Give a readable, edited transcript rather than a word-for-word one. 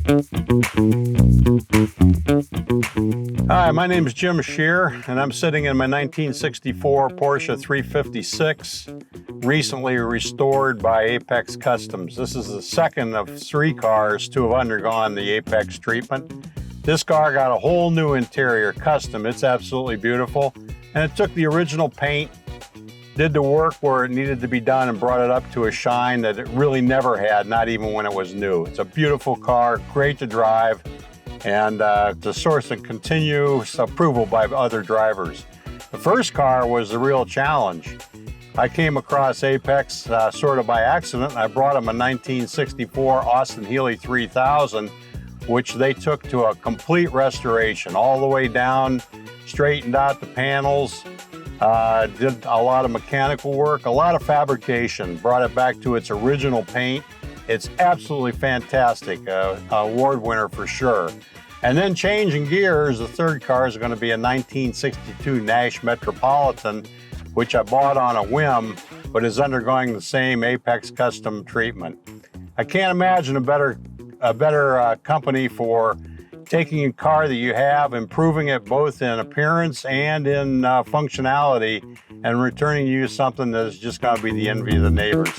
Hi, my name is Jim Schear, and I'm sitting in my 1964 Porsche 356, recently restored by Apex Customs. This is the second of 3 cars to have undergone the Apex treatment. This car got a whole new interior, custom. It's absolutely beautiful, and it took the original paint, did the work where it needed to be done, and brought it up to a shine that it really never had, not even when it was new. It's a beautiful car, great to drive, and it's a source of continuous approval by other drivers. The first car was the real challenge. I came across Apex sort of by accident. I brought them a 1964 Austin Healey 3000, which they took to a complete restoration, all the way down, straightened out the panels, did a lot of mechanical work, a lot of fabrication, brought it back to its original paint. It's absolutely fantastic, award winner for sure. And then changing gears, the third car is going to be a 1962 Nash Metropolitan, which I bought on a whim, but is undergoing the same Apex custom treatment. I can't imagine a better company for taking a car that you have, improving it both in appearance and in functionality, and returning you something that is just going to be the envy of the neighbors.